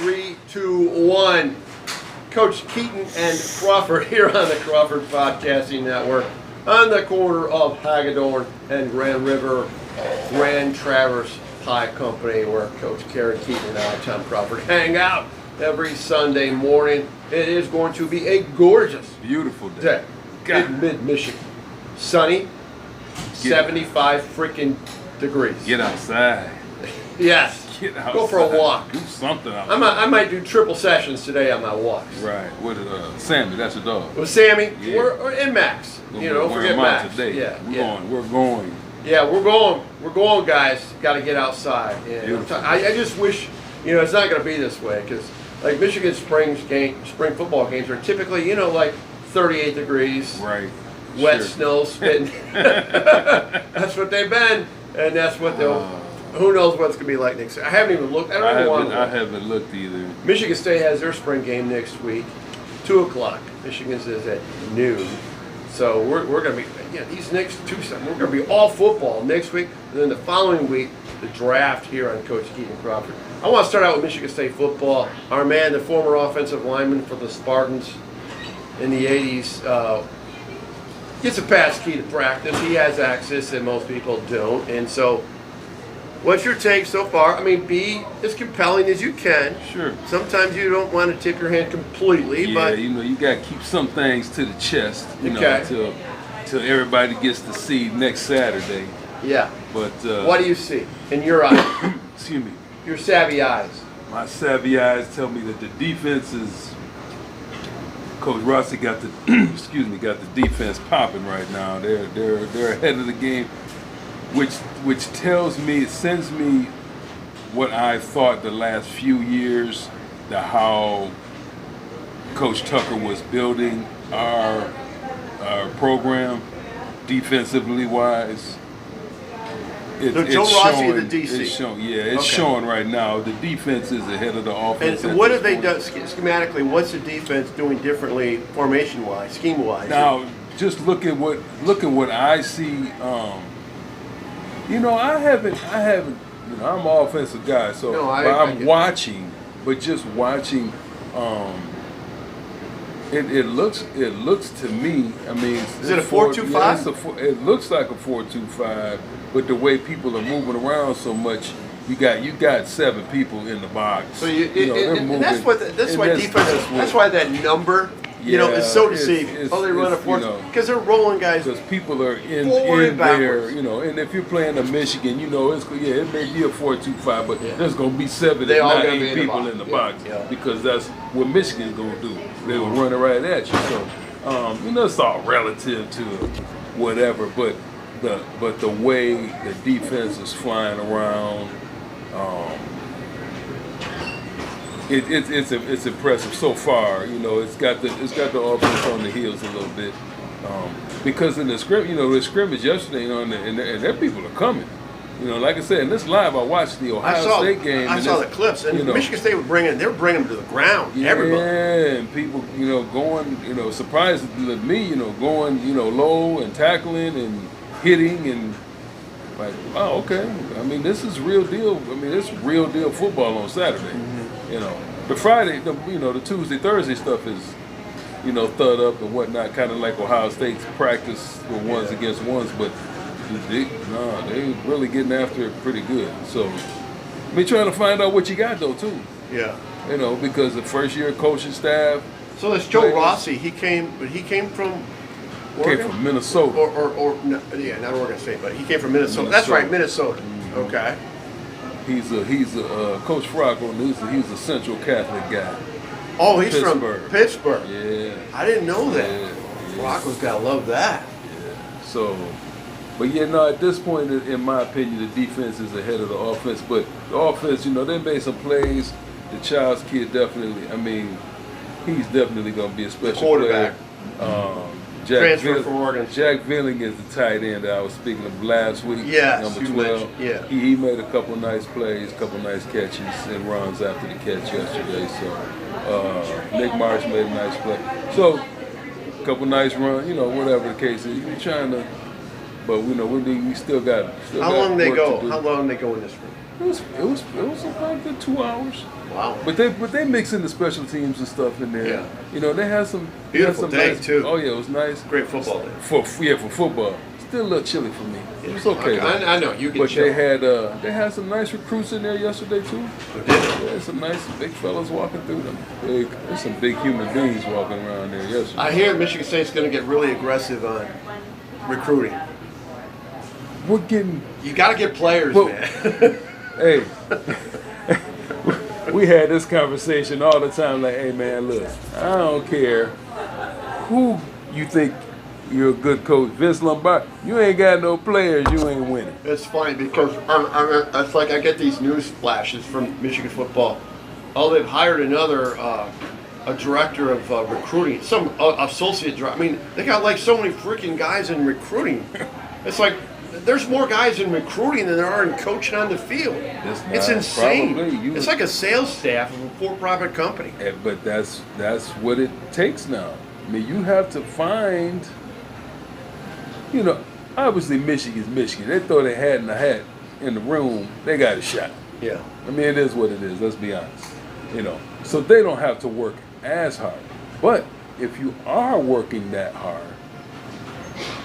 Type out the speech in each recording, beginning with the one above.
3, 2, 1. Coach Keyton and Crawford here on the Crawford Podcasting Network on the corner of Hagedorn and Grand River, Grand Traverse Pie Company, where Coach Karen Keyton and I, Tom Crawford, hang out every Sunday morning. It is going to be a gorgeous, beautiful day in mid-Michigan. Sunny, 75 freaking degrees. Get outside. Yes. Get outside. Go for a walk. Do something out I might do triple sessions today on my walks. Right. With Sammy, that's your dog. With Sammy, yeah. and Max. Don't forget Max. Today. Yeah, We're going. Yeah, we're going, guys. Got to get outside. And I just wish, it's not going to be this way, because like Michigan spring football games are typically, like 38 degrees. Right. Wet snow spitting. That's what they've been, and that's what they'll. Who knows what it's going to be like next year? I haven't even looked. I haven't looked either. Michigan State has their spring game next week, 2 o'clock. Michigan's is at noon. So we're going to be, these next 2 we're going to be all football next week. And then the following week, the draft here on Coach Keyton Crawford. I want to start out with Michigan State football. Our man, the former offensive lineman for the Spartans in the 80s, gets a pass key to practice. He has access that most people don't. And so, what's your take so far? I mean, be as compelling as you can. Sure. Sometimes you don't want to tip your hand completely, but you got to keep some things to the chest, until everybody gets to see next Saturday. Yeah. But what do you see in your eyes? Excuse me. Your savvy eyes. My savvy eyes tell me that the defense is. Coach Rossi got the got the defense popping right now. They're ahead of the game, which tells me, it sends me what I thought the last few years, how Coach Tucker was building our program defensively wise. Joe Rossi and the DC. It's showing right now. The defense is ahead of the offense. And what have they done schematically? What's the defense doing differently, formation-wise, scheme-wise? Now, just look at what I see. I haven't. I'm an offensive guy, so I'm watching. But just watching, it looks to me. I mean, is it a 4-2-5? It looks like a 4-2-5. But the way people are moving around so much, you got 7 people in the box. So and that's why that number, is so deceiving. They run a 4, because they're rolling guys. Because people are in there, and if you're playing a Michigan, it may be a 4-2-5, but there's going to be 7 to 9 people in the box, because that's what Michigan's going to do. They will run it right at you. So, it's all relative to whatever, but the way the defense is flying around, it's impressive so far. It's got the offense on the heels a little bit, because in the scrimmage yesterday, and their people are coming. Like I said, in this live, I watched the Ohio State game. I saw the clips, and Michigan State they were bringing them to the ground. Everybody. Yeah, and people, going, surprisingly me, going, low and tackling and hitting, and like, wow, okay. I mean, this is real deal. I mean, it's real deal football on Saturday. Mm-hmm. The Friday, the Tuesday, Thursday stuff is, thud up and whatnot, kind of like Ohio State's practice with ones against ones, but they really getting after it pretty good. So, trying to find out what you got though too. Yeah. Because the first year coaching staff. So this Joe Rossi, he came from. Oregon? Came from Minnesota. Not Oregon State, but he came from Minnesota. That's right, Minnesota. Mm-hmm. Okay. He's a Coach Frocko. He's a Central Catholic guy. Oh, he's from Pittsburgh. Yeah. I didn't know that. Yeah. Frocko's gotta love that. Yeah. So, but at this point, in my opinion, the defense is ahead of the offense. But the offense, they made some plays. The Child's kid definitely. I mean, he's definitely gonna be a special quarterback. Player. Transfer from Oregon. Jack Villing is the tight end that I was speaking of last week. Yeah, number 12. Yeah. He made a couple nice plays, couple nice catches and runs after the catch yesterday. So Nick Marsh made a nice play. So couple nice runs, whatever the case is. You're trying to, but we still got. How long they go? How long they go in this room? It was about good 2 hours. Wow. But they mix in the special teams and stuff in there. Yeah. You know, they had some Beautiful day, nice, too. Oh yeah, it was nice. Great football day. For football. Still a little chilly for me. It was okay. I know you can. But chill. they had some nice recruits in there yesterday too. Did they? Yeah, some nice big fellas walking through them. There's some big human beings walking around there yesterday. I hear Michigan State's going to get really aggressive on recruiting. We're getting. You got to get players, Well, man. Hey, we had this conversation all the time. Like, hey man, look, I don't care who you think you're a good coach. Vince Lombardi, you ain't got no players, you ain't winning. It's funny because it's like I get these news flashes from Michigan football. Oh, they've hired another a director of recruiting, some associate director. I mean, they got like so many freaking guys in recruiting. It's like there's more guys in recruiting than there are in coaching on the field. It's insane. It's like a sales staff of a for-profit company. But that's what it takes now. I mean, you have to find. You know, obviously Michigan's Michigan. They throw their hat in the hat in the room, they got a shot. Yeah. I mean, it is what it is, let's be honest. You know, so they don't have to work as hard. But if you are working that hard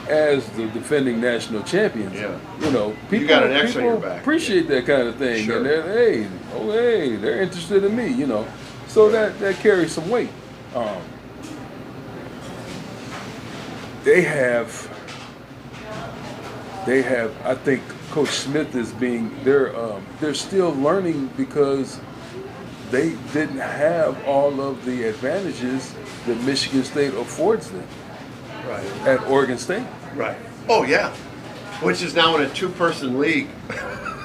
as the defending national champions, you know, people, you got an X on your back. Appreciate that kind of thing. Sure. And they're interested in me, you know. So that carries some weight. They have, I think Coach Smith is they're still learning because they didn't have all of the advantages that Michigan State affords them at Oregon State. Right. Oh, yeah. Which is now in a two-person league.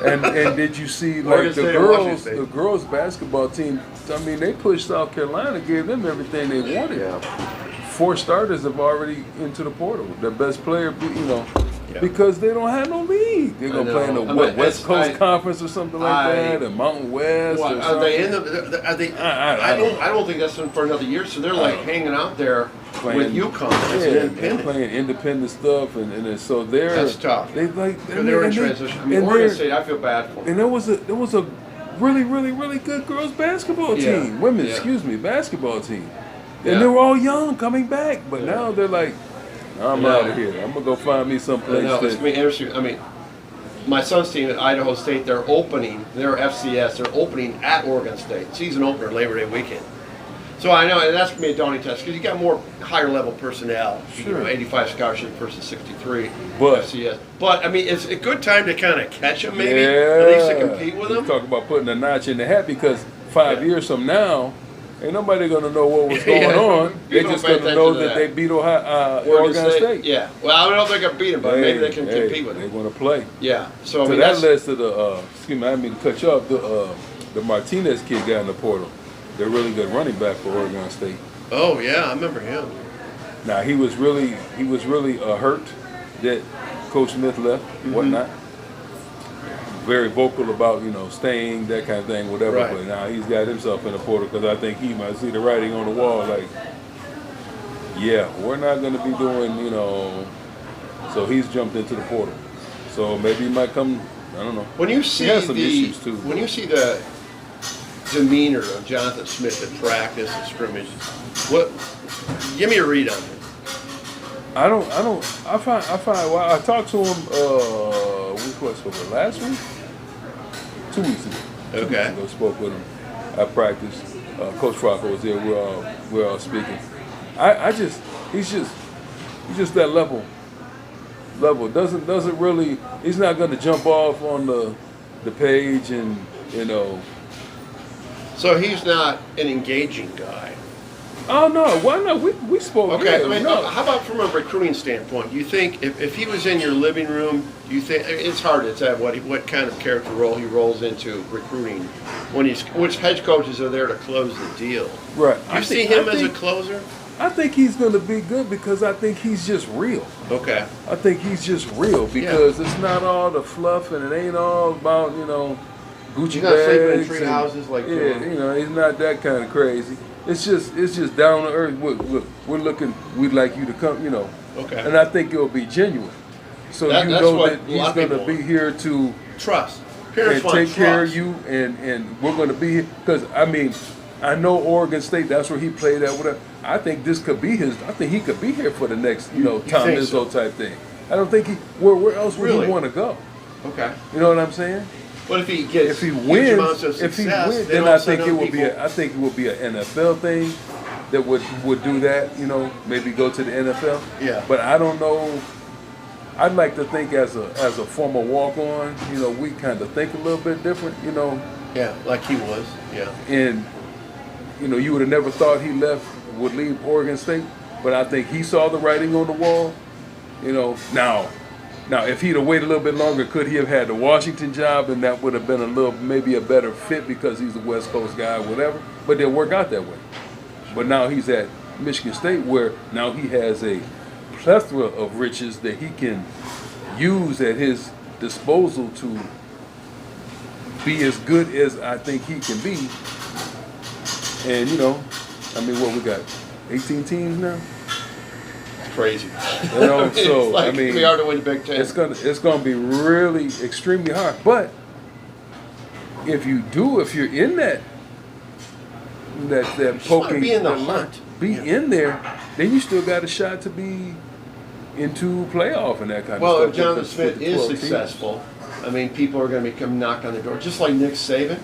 And did you see like the girls basketball team? I mean, they pushed South Carolina, gave them everything they wanted. Yeah. 4 starters have already into the portal. Their best player, you know, because they don't have no league. They're gonna play in the West Coast Conference or something like that, or Mountain West. Well, or are they in the? Are they? I don't think that's for another year. So they're like hanging out there with UConn. They're playing independent stuff, and so that's tough. They like they're in transition. I mean, Oregon State, I feel bad for them. And there was a really good girls basketball team, basketball team. And they were all young coming back, but now they're like, I'm out of here. I'm gonna go find me someplace. It's gonna be interesting. I mean, my son's team at Idaho State, they're FCS. They're opening at Oregon State. Season opener Labor Day weekend. So I know, and that's gonna be a daunting test because you got more higher level personnel. Sure. You know, 85 scholarship versus 63 but, FCS. But I mean, it's a good time to kind of catch them, maybe at least to compete with them. Talk about putting a notch in the hat because 5 years from now. Ain't nobody gonna know what was going on. They just gonna know that they beat Oregon State. Yeah. Well, I don't know if they're gonna beat them, but maybe they can compete with them. They're gonna play. Yeah. So I mean, that leads to the. Excuse me, I didn't mean to cut you off. The Martinez kid got in the portal. They're really good running back for Oregon State. Oh yeah, I remember him. Now he was really hurt that Coach Smith left, whatnot. Very vocal about, you know, staying, that kind of thing, whatever. Right. But now he's got himself in the portal because I think he might see the writing on the wall. Like, yeah, we're not going to be doing, you know. So he's jumped into the portal. So maybe he might come. I don't know. When you see when you see the demeanor of Jonathan Smith at practice and scrimmages, give me a read on it. I find. Well, I talked to him. Last week? 2 weeks ago. Okay. I spoke with him at practice. Coach Frocco was there. We're all speaking. He's just that level. Doesn't really. He's not going to jump off on the page and, you know. So he's not an engaging guy. Oh no! Why not? We spoke. Okay. I mean, how about from a recruiting standpoint? Do you think if he was in your living room, do you think it's hard to tell what kind of character role he rolls into recruiting when which head coaches are there to close the deal? Right. Do you see him as a closer? I think he's going to be good because I think he's just real. Okay. I think he's just real because it's not all the fluff and it ain't all about, you know, Gucci he's not bags. Sleeping in tree houses like you know, he's not that kind of crazy. It's just down to earth. We're looking. We'd like you to come. You know. Okay. And I think it'll be genuine. So that's know that he's going to be here to trust. Parents and want take care of trust. you, and we're going to be here. Because, I mean, I know Oregon State, that's where he played at, whatever. I think this could be his, I think he could be here for the next, Tom think Izzo so? type thing. I don't think where else would Really? he want to go? Okay. You know what I'm saying? But if he gets If he huge wins, amounts of success, then I think it would be an NFL thing that would do that. Maybe go to the NFL. Yeah. But I don't know. I'd like to think as a former walk-on, we kind of think a little bit different. Yeah, like he was. Yeah. And you would have never thought he would leave Oregon State, but I think he saw the writing on the wall. Now if he'd have waited a little bit longer, could he have had the Washington job, and that would have been maybe a better fit because he's a West Coast guy, whatever. But it didn't work out that way. But now he's at Michigan State, where now he has a plethora of riches that he can use at his disposal to be as good as I think he can be. And what we got? 18 teams now? Crazy. So it's be hard to win the Big Ten. It's gonna be really extremely hard. But if you're in that poking, be in the hunt. In there, then you still got a shot to be into playoff and that kind of stuff. Well, if Jonathan with Smith the is 12 teams. successful, I mean, people are going to come knock on the door, just like Nick Saban,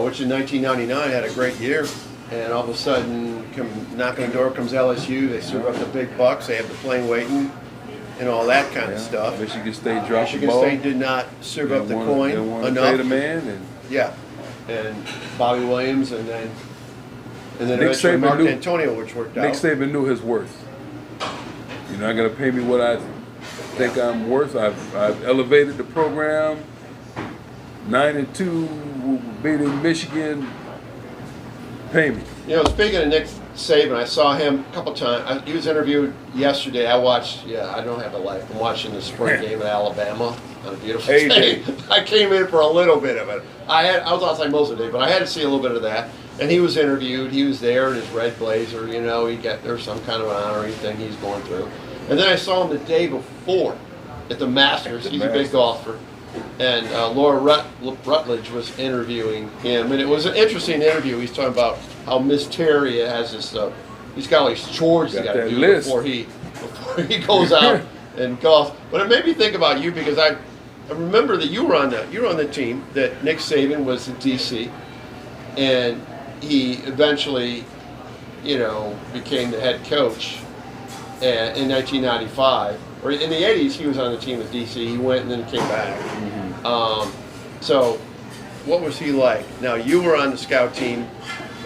which in 1999 had a great year, and all of a sudden, knocking on the door comes LSU. They serve up the big bucks. They have the plane waiting, and all that kind of stuff. Michigan State dropped the Michigan ball. State did not serve up the coin They wanted to enough. pay the man, and Yeah, and Bobby Williams, and then Nick eventually Saban Mark knew- Antonio, which worked Nick out. Saban knew his worth. You're not going to pay me what I think I'm worth. I've elevated the program. 9-2, beating Michigan. Pay me. Speaking of Nick Saban, I saw him a couple times. He was interviewed yesterday. I watched. Yeah, I don't have a life. I'm watching the spring game in Alabama on a beautiful day. I came in for a little bit of it. I was outside most of the day, but I had to see a little bit of that. And he was interviewed. He was there in his red blazer. There's some kind of an honorary thing he's going through. And then I saw him the day before at the Masters. He's a big golfer. And Laura Rutledge was interviewing him, and it was an interesting interview. He's talking about how Miss Terry has this. He's got all these chores he's got to do before he goes out and golf. But it made me think about you, because I remember that you were on the team that Nick Saban was in DC, and he eventually, became the head coach in 1995. Or in the 80s, he was on the team with DC. He went and then came back. So, what was he like? Now, you were on the scout team,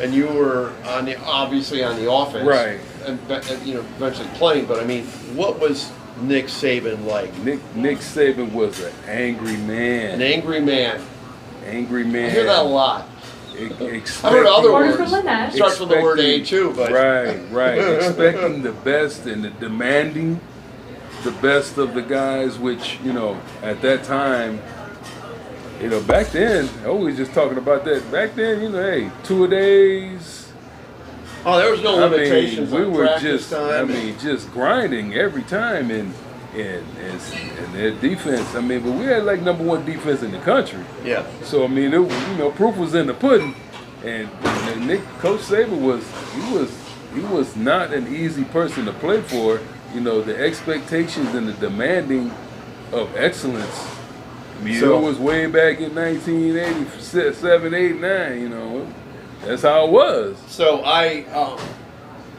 and you were obviously on the offense, Right? And eventually playing. But I mean, what was Nick Saban like? Nick Saban was an angry man. An angry man. Angry man. I hear that a lot. I've heard other Order words. from Lynette. Starts with the word A too, but Right. Expecting the best and demanding the best of the guys, which at that time, back then, I was just talking about that. Back then, hey, 2-a-days. Oh, there was no limitations. We on were practice time. just grinding every time, and their defense. But we had like #1 defense in the country. Yeah. So proof was in the pudding, and Coach Saban was not an easy person to play for. The expectations and the demanding of excellence. It was way back in 1987, 8, 9. That's how it was. So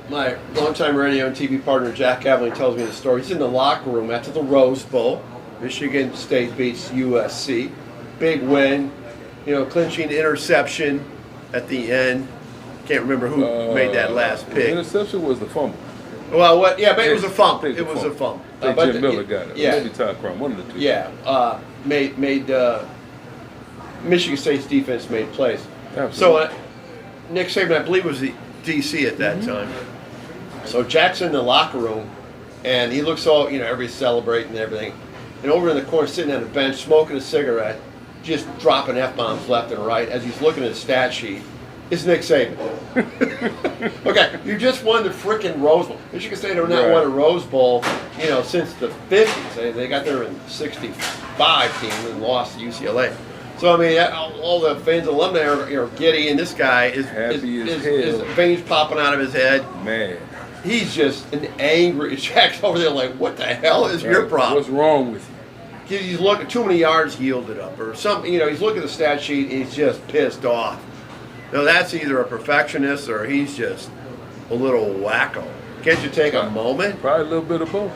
my longtime radio and TV partner Jack Aveling tells me the story. He's in the locker room after the Rose Bowl. Michigan State beats USC. Big win. Clinching interception at the end. Can't remember who made that last The pick. interception was the fumble. Well, what? Yeah, but it was a fumble. I think It was a fumble. I think Jim Miller got it. Yeah. Maybe Todd Crum, one of the two. Yeah, made Michigan State's defense made plays. Absolutely. So Nick Saban, I believe, was the DC at that time. So Jack's in the locker room, and he looks all, everybody's celebrating and everything. And over in the corner, sitting on the bench, smoking a cigarette, just dropping F-bombs left and right as he's looking at his stat sheet. is Nick Saban. Okay, you just won the freaking Rose Bowl. Michigan State have not won a Rose Bowl, since the 50s. They got there in '65 team and lost to UCLA. So I mean, all the fans and alumni are giddy, and this guy is veins popping out of his head. Man, he's just an angry. Jack's over there like, what the hell is your problem? What's wrong with you? He's looking too many yards yielded up, or something. He's looking at the stat sheet and he's just pissed off. Now that's either a perfectionist or he's just a little wacko. Can't you take a moment? Probably a little bit of both.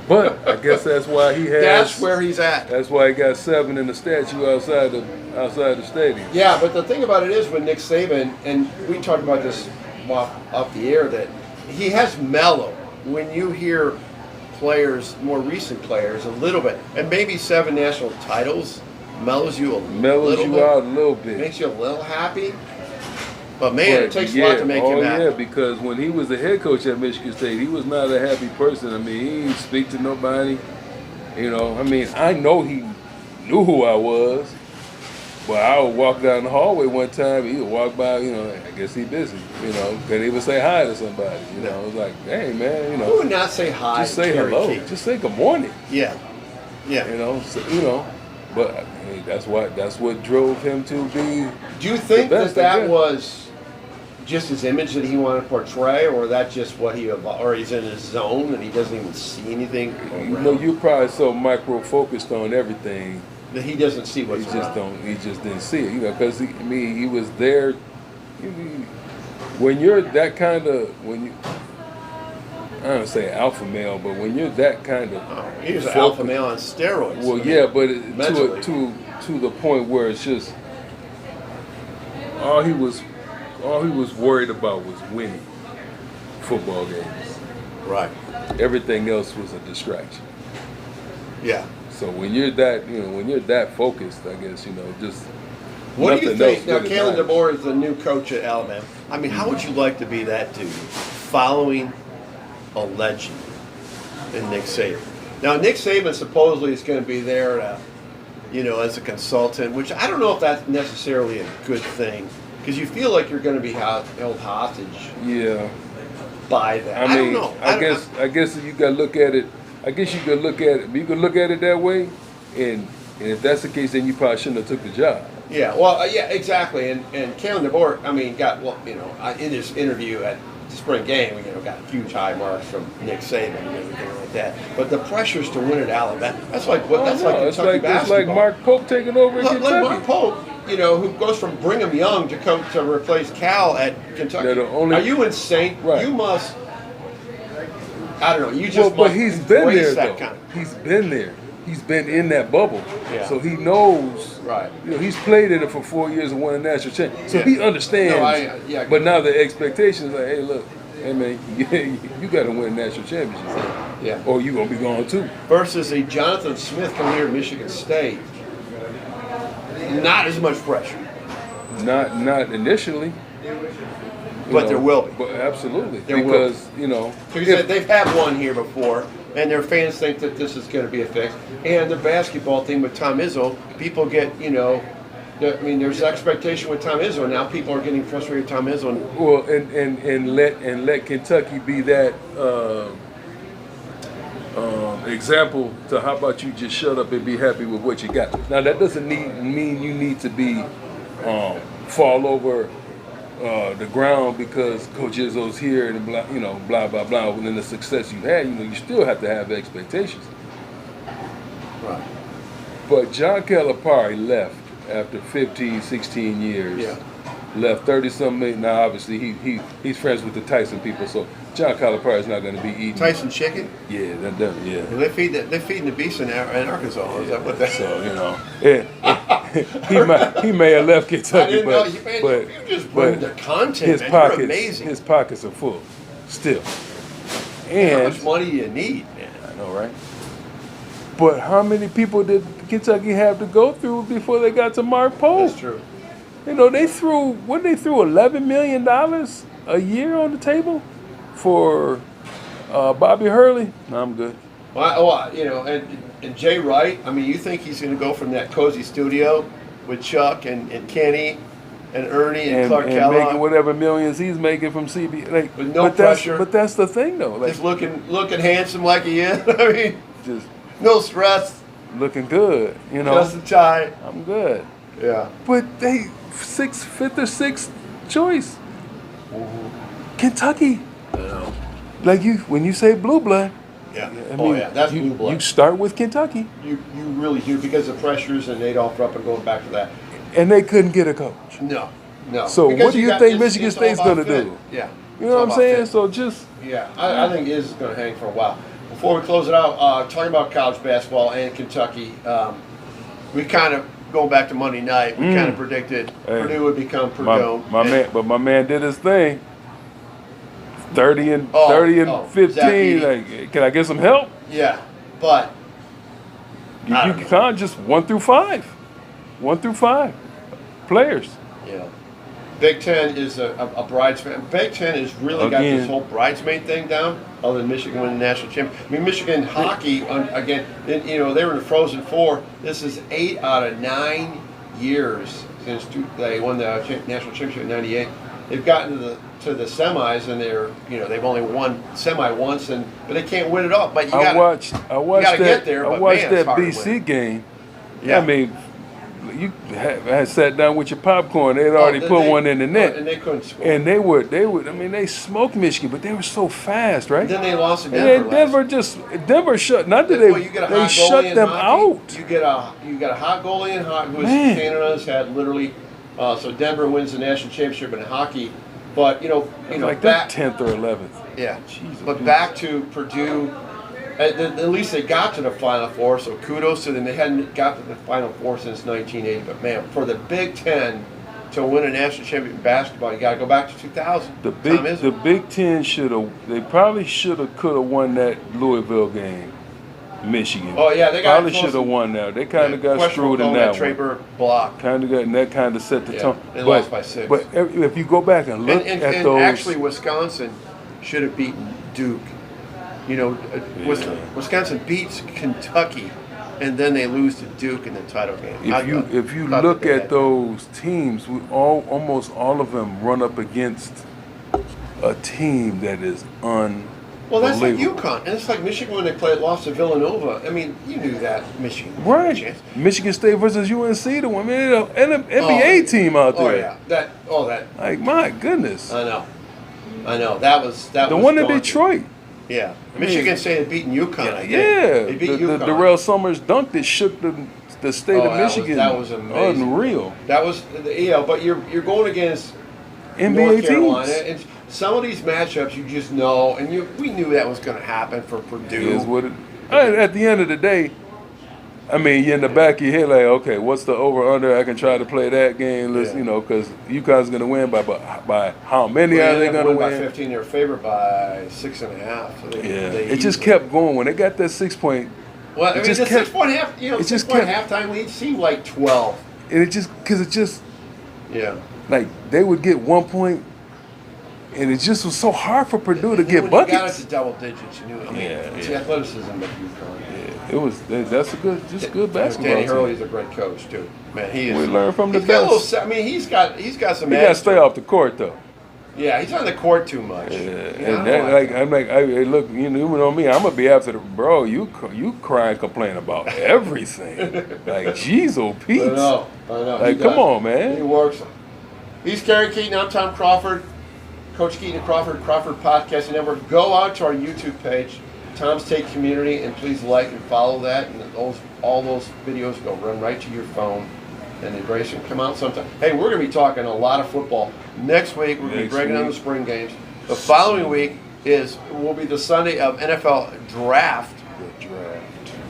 But I guess that's why he has. That's where he's at. That's why he got 7 in the statue outside the stadium. Yeah, but the thing about it is with Nick Saban, and we talked about this off the air, that he has mellow. When you hear players, more recent players, a little bit, and maybe 7 national titles mellows you out a little bit. Makes you a little happy. But man, it takes a lot to make him happy. Yeah, because when he was the head coach at Michigan State, he was not a happy person. I mean, he didn't speak to nobody. I mean, I know he knew who I was, but I would walk down the hallway one time, he would walk by, I guess he busy, couldn't even say hi to somebody. It was like, hey man, Who would not say hi? Just say hello. Just say good morning. Yeah. But I mean, that's what drove him to be. Do you think that was just his image that he wanted to portray, or that just what or he's in his zone and he doesn't even see anything around? You're probably so micro focused on everything that he doesn't see what's around. He just didn't see it, because he was there. When you're that kind of I don't say alpha male, but when you're that kind of he was an alpha male on steroids. Well, yeah, but to the point where it's just all he was worried about was winning football games. Right. Everything else was a distraction. Yeah. So when you're that focused, I guess just. What do you think? Now, Kalen DeBoer is the new coach at Alabama. I mean, how would you like to be that dude, following a legend in Nick Saban? Now, Nick Saban supposedly is going to be there, as a consultant, which I don't know if that's necessarily a good thing, because you feel like you're going to be held hostage. Yeah. By that, I don't know. I guess you got to look at it. I guess you could look at it. You could look at it that way, and if that's the case, then you probably shouldn't have took the job. Yeah, well, yeah, exactly. And Kalen DeBoer, got in his interview at the spring game, got huge high marks from Nick Saban and everything like that. But the pressures to win at Alabama, that's like Kentucky basketball. It's like Mark Pope taking over at Kentucky. Like Mark Pope, who goes from Brigham Young to replace Cal at Kentucky. Are you insane? Right. You must. I don't know. You just. But he's been there though. He's been there. He's been in that bubble, so he knows. Right. He's played in it for 4 years and won a national championship, so he understands. But now the expectations are, hey, look, hey man, you got to win a national championship. Yeah. Or you gonna be gone too. Versus a Jonathan Smith coming here at Michigan State, not as much pressure. Not initially. But there will be. But absolutely, because they've had one here before. And their fans think that this is going to be a fix. And the basketball thing with Tom Izzo, people get, there's expectation with Tom Izzo. Now people are getting frustrated with Tom Izzo. Well, and let Kentucky be that example to how about you just shut up and be happy with what you got. Now that doesn't mean you need to be fall over the ground because Coach Izzo's here and blah blah blah. And then the success you had, you still have to have expectations. Right. But John Calipari left after 15, 16 years. Yeah. Left 30-something million. Now obviously he's friends with the Tyson people, so John Calipari is not going to be eating Tyson chicken. Yeah, yeah. Well, they're feeding the beast in Arkansas. Is that what that? So he may have left Kentucky, but you just bring the content. You're amazing. His pockets are full, still. And how much money do you need, man? I know, right? But how many people did Kentucky have to go through before they got to Mark Pope? That's true. They threw $11 million a year on the table for Bobby Hurley. No, I'm good. And Jay Wright. I mean, you think he's going to go from that cozy studio with Chuck and Kenny and Ernie and Clark making Kellogg. whatever millions he's making from CB. Like, With no but pressure. That's the thing, though. Like, Just looking handsome like he is. I mean, just no stress. looking good, you know. Just a tie. I'm good. Yeah. But they fifth or sixth choice. Kentucky. I know. Like when you say blue blood, Yeah. I mean, That's you, blue blood. you start with Kentucky. You really do, because of pressures and Adolph Rupp and going back to that. And they couldn't get a coach. No. So Because what do you got- think it's- Michigan it's all State's about gonna fit. do? Yeah. You know what I'm saying? So Yeah, I think Iz is going to hang for a while. Before we close it out, talking about college basketball and Kentucky, we kind of, going back to Monday night, we kind of predicted Purdue would become Purdue. my man did his thing. 30 and 15. Zach Edey. Like, can I get some help? Yeah, but You I don't know. can't just 1 through 5. 1 through 5 players. Yeah. Big Ten is a bridesmaid. Big Ten has really got Again. this whole bridesmaid thing down, other than Michigan winning the national championship. I mean, Michigan hockey, again, they were in the Frozen Four. This is 8 out of 9 years since they won the national championship in '98. They've gotten to the semis, and they've only won semi once, but they can't win it all. But I watched gotta get there, I but watched man, it's that hard to BC win. game. Yeah. I mean, you had sat down with your popcorn. They'd already put one in the net, and they couldn't score. and they would. I mean, they smoked Michigan, but they were so fast, right? Then they lost to And Denver. then Denver shut. Not that Well, you get a they hot shut goalie in them hockey. out. You get a hot goalie in hockey who Man. Canada's had literally. So Denver wins the national championship in hockey, but Like back, they're 10th or 11th. yeah. Jesus. But back to Purdue. At least they got to the Final Four, so kudos to them. They hadn't got to the Final Four since 1980. But man, for the Big Ten to win a national championship in basketball, you got to go back to 2000. The Big Ten should have. They probably could have won that Louisville game, Michigan. Oh yeah, they got probably should have won that. They kind of got screwed in that Trey one. Burke block. Kind of got, and that kind of set the Yeah, tone. they lost by 6. But if you go back and look And at those, actually, Wisconsin should have beaten Duke. Wisconsin beats Kentucky, and then they lose to Duke in the title game. if you look at those teams, almost all of them run up against a team that is unbelievable. Well, that's like UConn, and it's like Michigan when they lost to Villanova. I mean, you knew that Michigan had a Right. chance. Michigan State versus UNC, the one, and an NBA team out there. Oh yeah, that. Like, my goodness. I know. That was The one in daunting. Detroit. Yeah, Michigan State had beaten UConn. I think. Yeah. They beat the UConn. Darrell Summers dunk that shook the state of Michigan. That was amazing. Unreal. That was but you're going against NBA North Carolina, teams. and some of these matchups you just know, and we knew that was going to happen for Purdue. Is what it. At the end of the day, I mean, you're in the back of your head like, okay, what's the over under? I can try to play that game. Let's, because UConn's going to win by how many are they going to by win? 15. They were favored by 6.5. So It just kept going when they got that 6 point. Well, I mean, the 6 point half. it just 6 point kept- halftime lead seemed like 12. And it just Yeah. like they would get 1 point, and it just was so hard for Purdue to get when buckets. You got it to double digits. You knew it. I mean, it's the athleticism of UConn. That's a good basketball Danny team. Hurley's a great coach too. Man, he is. We learn from the he's got a best. little, I mean, he's got some. You got to attitude. stay off the court though. Yeah, he's on the court too much. Yeah, You know, and I'm like, hey, look, you know me. I'm gonna be after the bro. You cry and complain about everything. Like, geez, oh Pete. I know. Like, come on, man. He works. He's Gary Keyton. I'm Tom Crawford. Coach Keyton Crawford Podcasting Network. Go out to our YouTube page, Tom's Take Community, and please like and follow that. And all those videos go run right to your phone. And the race can come out sometime. Hey, we're going to be talking a lot of football. Next week, we're going to be breaking down the spring games. The following week will be the Sunday of NFL Draft.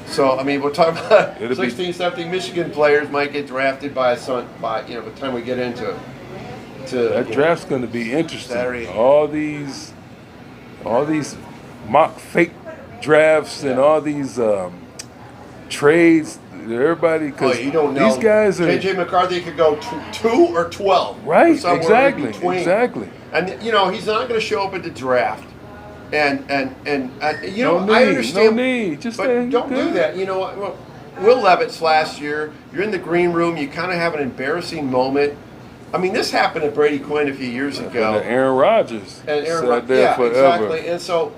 So, I mean, we'll talk about 16, 17 Michigan players might get drafted by by the time we get into that draft's going to be interesting. Saturday. All these mock fake drafts and all these trades. Everybody, because you don't know. These guys are J.J. McCarthy could go 2 or 12. Right, or somewhere in exactly. between. And he's not going to show up at the draft. I understand. No need. Just but don't do that. You know what? Well, Will Levitt's last year. You're in the green room. You kind of have an embarrassing moment. I mean, this happened to Brady Quinn a few years ago. And Aaron Rodgers And Aaron sat Rodgers, there yeah, forever. exactly. And so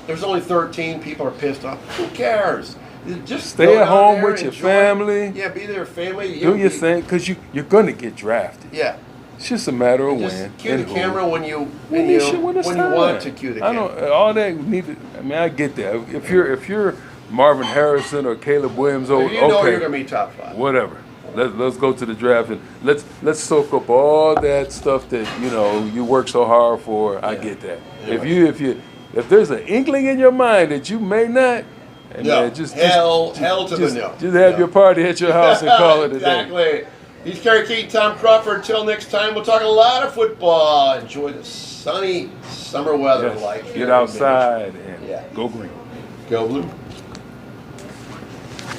there's only 13. People are pissed off. Who cares? Just Stay go at down home there, with your enjoy. family. Yeah, be there, family. Do your thing, because you're going to get drafted. Yeah. It's just a matter of Just when. cue and the who. camera when you When you should, when it's when you time. want to cue the I camera. don't all that needed. I mean, I get that. If you're Marvin Harrison or Caleb Williams, If you know okay, you're gonna be top 5. whatever. Let's go to the draft and let's soak up all that stuff that you work so hard for. I get that. Yeah. If there's an inkling in your mind that you may not, and No. man, just hell to the no. Just have your party at your house and call it a day. Exactly. He's Coach Keyton, Tom Crawford. Until next time, we'll talk a lot of football. Enjoy the sunny summer weather Yes. like here Get in outside and Yeah. go green. Go Blue.